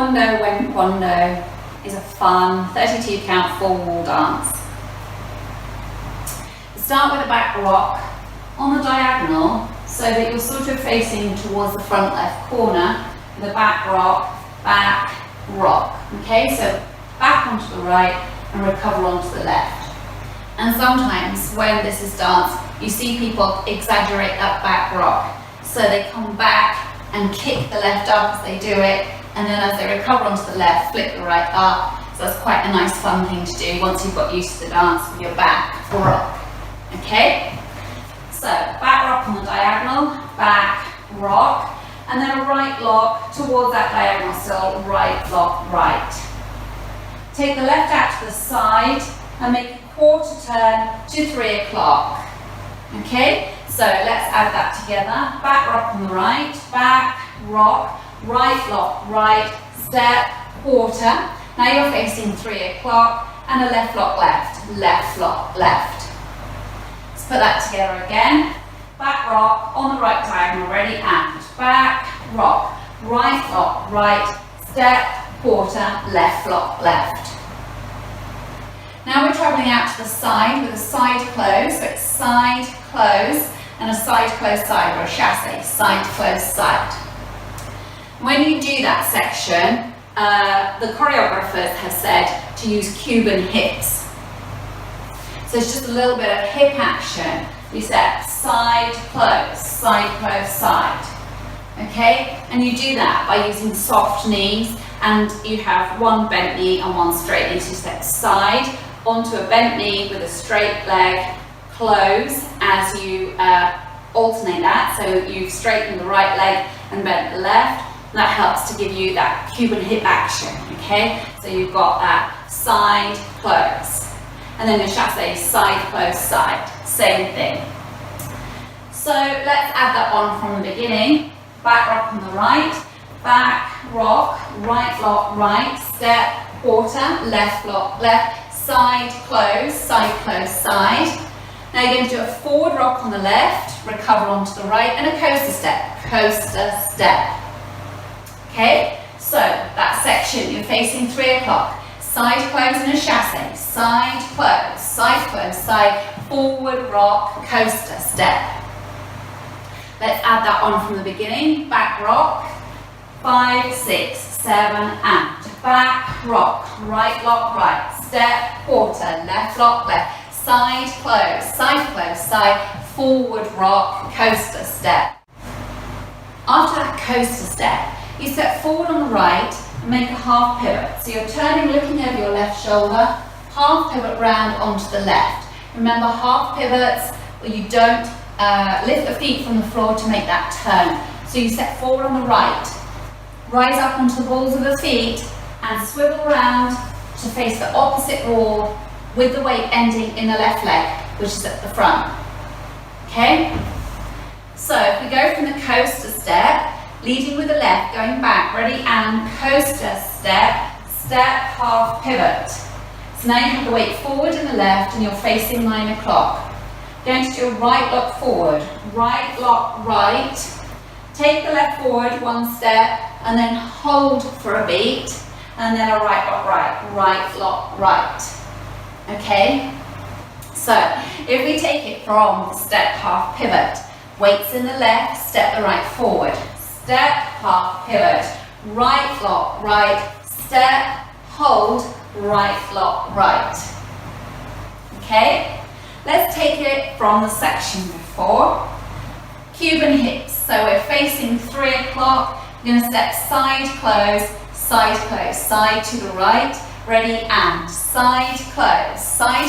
Quando When Quando is a fun 32 count full wall dance. Start with a back rock on the diagonal so that you're sort of facing towards the front left corner. The back rock, okay? So back onto the right and recover onto the left. And sometimes when this is dance, you see people exaggerate that back rock. So they come back and kick the left up as they do it, and then as they recover onto the left, flip the right up. So that's quite a nice fun thing to do once you've got used to the dance with your back rock. Okay? So back rock on the diagonal, back rock, and then a right lock towards that diagonal still, right lock, right. Take the left out to the side and make a quarter turn to 3 o'clock. Okay? So let's add that together. Back rock on the right, back rock, right lock, right, step, quarter. Now you're facing 3 o'clock and a left lock, left lock, left. Let's put that together again. Back rock on the right diagonal, ready, and back rock, right lock, right, step, quarter, left lock, left. Now we're travelling out to the side with a side close, so it's side, close, and a side, close, side, or a chassé, side, close, side. When you do that section, the choreographers have said to use Cuban hips. So it's just a little bit of hip action. You set side, close, side. Okay? And you do that by using soft knees, and you have one bent knee and one straight knee. So you step side onto a bent knee with a straight leg, close as you alternate that. So you've straightened the right leg and bent the left. And that helps to give you that Cuban hip action. Okay? So you've got that side, close. And then the chassé, side, close, side. Same thing. So let's add that on from the beginning. Back rock on the right, back rock, right lock, right, step, quarter, left lock, left, side, close, side. Now you're going to do a forward rock on the left, recover onto the right, and a coaster step. Okay, so that section, you're facing 3 o'clock. Side close and a chassé, side, close, side, forward rock, coaster step. Let's add that on from the beginning. Back rock, 5, 6, 7, and back rock, right lock, right, step, quarter, left lock, left, side, close, side, forward rock, coaster step. After that coaster step, you step forward on the right and make a half pivot. So you're turning, looking over your left shoulder, half pivot round onto the left. Remember, half pivots where you don't lift the feet from the floor to make that turn. So you step forward on the right, rise up onto the balls of the feet and swivel around to face the opposite wall with the weight ending in the left leg, which is at the front. Okay? So if we go from the coaster step, leading with the left, going back, ready, and coaster step, half pivot. So now you have the weight forward in the left and you're facing 9 o'clock. Going to do a right lock forward, right lock right, take the left forward 1 step and then hold for a beat, and then a right lock right. Okay? So if we take it from the step half pivot, weights in the left, step the right forward, step half pivot, right lock right, step, hold, right lock right. Okay? Let's take it from the section before. Cuban hips. So we're facing 3 o'clock. You're going to step side, close, side to the right. Ready, and side, close, side,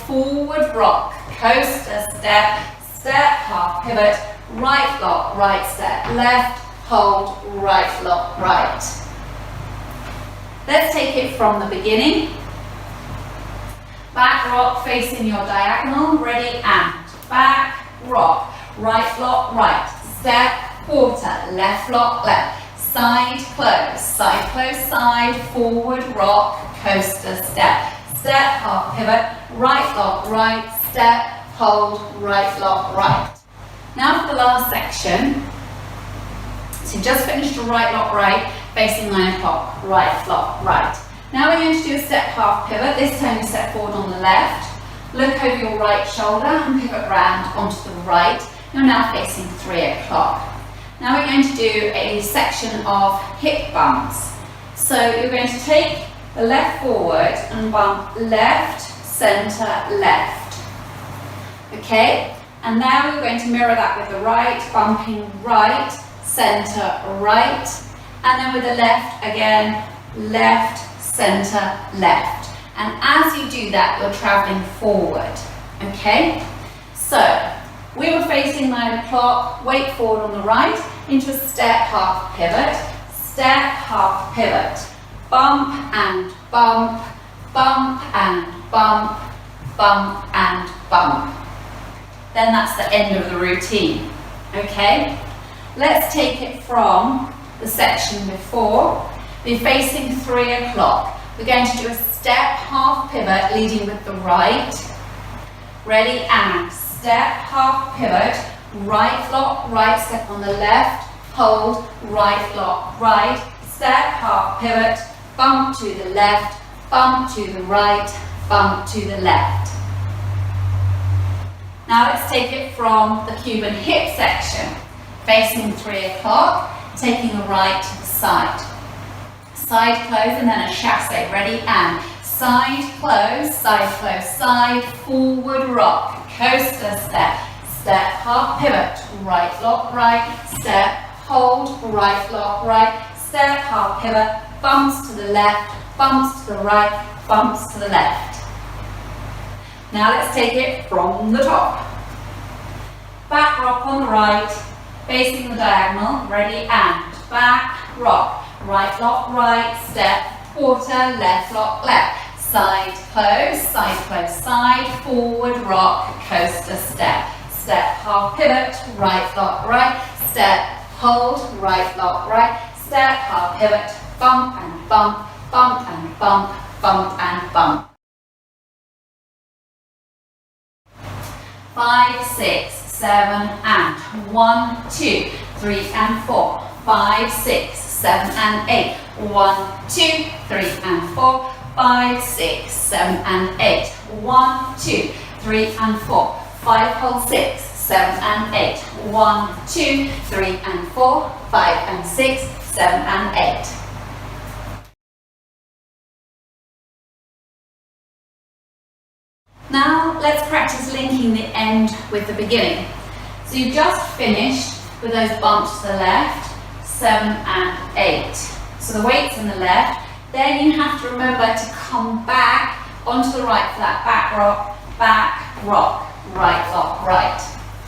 forward rock, coaster step, half pivot, right lock, right step, left, hold, right lock, right. Let's take it from the beginning. Back rock facing your diagonal, ready, and back rock, right lock, right, step, quarter, left lock, left, side, close, side, forward rock, coaster step, half pivot, right lock, right, step, hold, right lock, right. Now for the last section, so just finished a right lock right, facing 9 o'clock, right, lock, right. Now we're going to do a step half pivot. This time you step forward on the left, look over your right shoulder and pivot round onto the right. You're now facing 3 o'clock. Now we're going to do a section of hip bumps. So you're going to take the left forward and bump left, centre, left. Okay? And now you're going to mirror that with the right, bumping right, centre, right. And then with the left, again, left, centre, left. And as you do that, you're travelling forward. Okay? So, we were facing 9 o'clock, weight forward on the right, into a step half pivot, step half pivot, bump and bump, bump and bump, bump and bump. Then that's the end of the routine. Okay? Let's take it from the section before. We're facing 3 o'clock. We're going to do a step half pivot leading with the right. Ready, and step half pivot, right lock, right step on the left, hold, right lock, right, step half pivot, bump to the left, bump to the right, bump to the left. Now let's take it from the Cuban hip section. Facing 3 o'clock, taking the right to the side. Side close and then a chasse. Ready, and side close, side, forward rock, coaster step, step half pivot, right lock, right, step, hold, right lock, right, step half pivot, bumps to the left, bumps to the right, bumps to the left. Now let's take it from the top. Back rock on the right, facing the diagonal, ready, and back rock, right lock, right, step, quarter, left lock, left, side close, side, forward rock, coaster step, step half pivot, right lock, right, step, hold, right lock, right, step half pivot, bump and bump, bump and bump, bump and bump. 5, 6, 7 and 1, 2, 3 and 4, 5, 6, 7 and 8, 1, 2, 3 and 4, 5, 6, 7 and 8, 1, 2, 3 and 4, 5, hold 6, 7 and 8, 1, 2, 3 and 4, 5 and 6, 7 and 8. Now let's practice linking the end with the beginning. So you've just finished with those bumps to the left, 7 and 8. So the weight's on the left. Then you have to remember to come back onto the right for that back rock, right lock, right.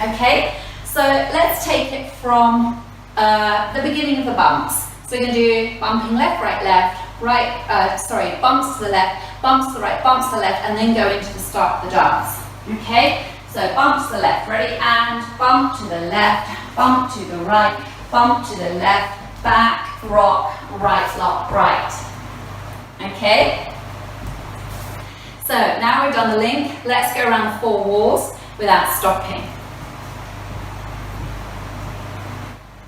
Okay? So let's take it from the beginning of the bumps. So we're going to do bumping left, bumps to the left, bumps to the right, bumps to the left, and then go into the start of the dance. Okay? So bump to the left, ready, and bump to the left, bump to the right, bump to the left, back, rock, right lock, right. Okay? So now we've done the link, let's go around the 4 walls without stopping.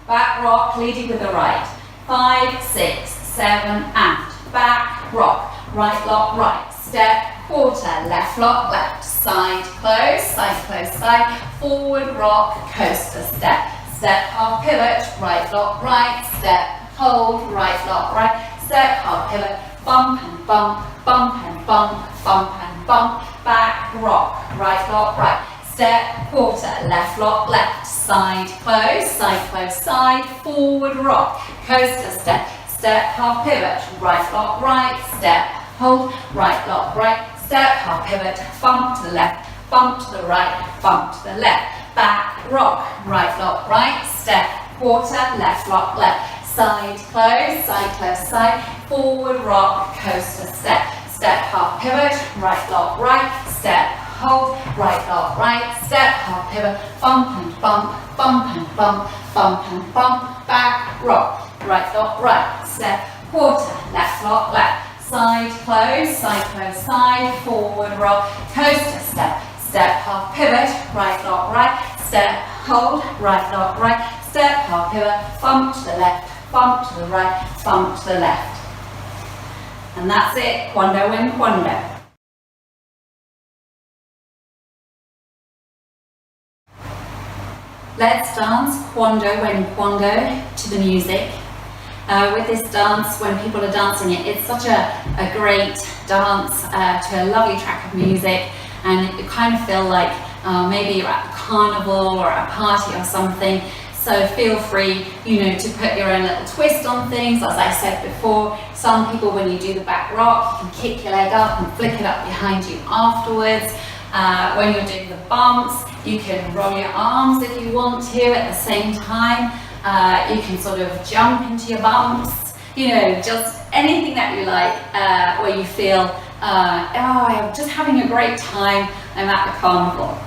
Back rock, leading with the right. 5, 6, 7, and back rock, right lock, right, step, quarter, left lock, left, side close, side, forward rock, coaster step, step half pivot, right lock, right, step, hold, right lock, right, step half pivot, bump and bump, bump and bump, bump and bump, back rock, right lock, right, step, quarter, left lock, left, side close, side, forward rock, coaster step, step half pivot, right lock, right, step, hold, right lock, right, step half pivot, bump to the left, bump to the right, bump to the left, back rock, right lock, right, step, quarter, left lock, left, side close, side, forward rock, coaster step, step half pivot, right lock, right, step, hold, right lock, right, step half pivot, bump and bump, bump and bump, bump and bump, back rock, right lock, right, step, quarter, left lock, left, side close, side, forward rock, coaster step, step half pivot, right lock, right, step, hold, right lock, right, step half pivot, bump to the left, bump to the right, bump to the left. And that's it, Quando When Quando. Let's dance Quando When Quando to the music. With this dance, when people are dancing it, it's such a great dance to a lovely track of music, and you kind of feel like maybe you're at a carnival or a party or something. So feel free, to put your own little twist on things. As I said before, some people, when you do the back rock, you can kick your leg up and flick it up behind you afterwards. When you're doing the bumps, you can roll your arms if you want to at the same time. You can sort of jump into your bumps, just anything that you like, where you feel, I'm just having a great time, I'm at the carnival.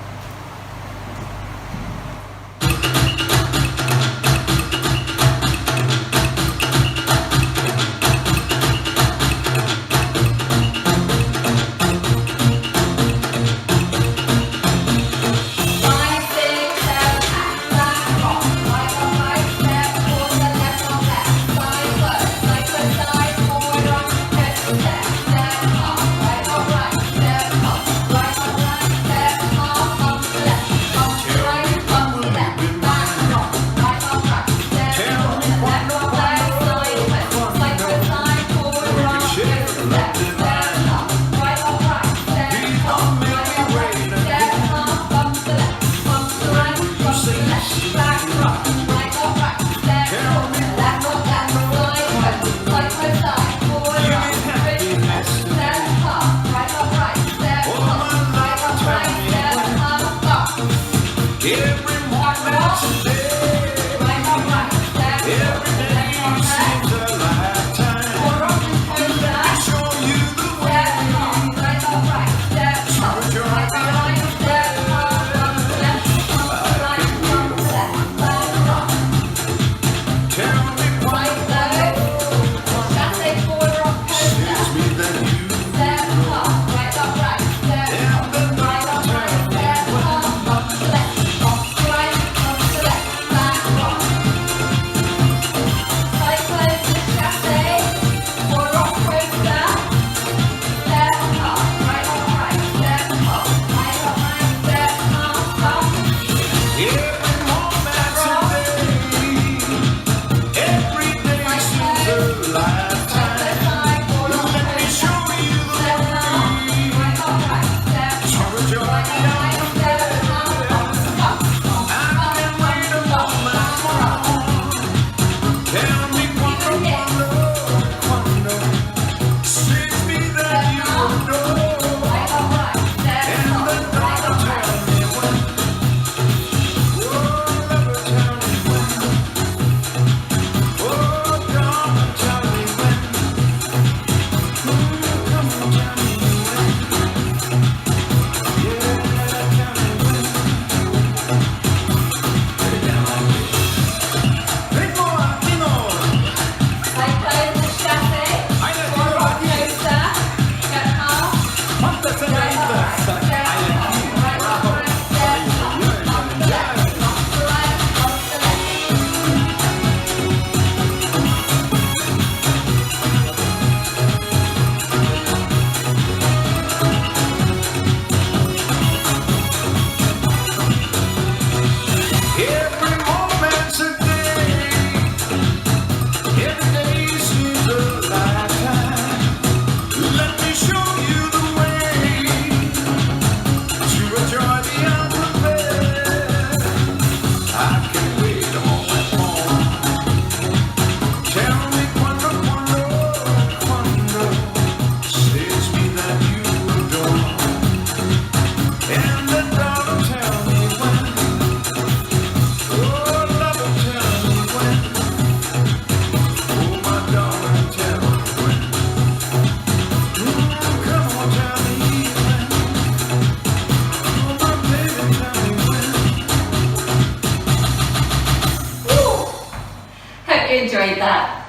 Enjoyed that.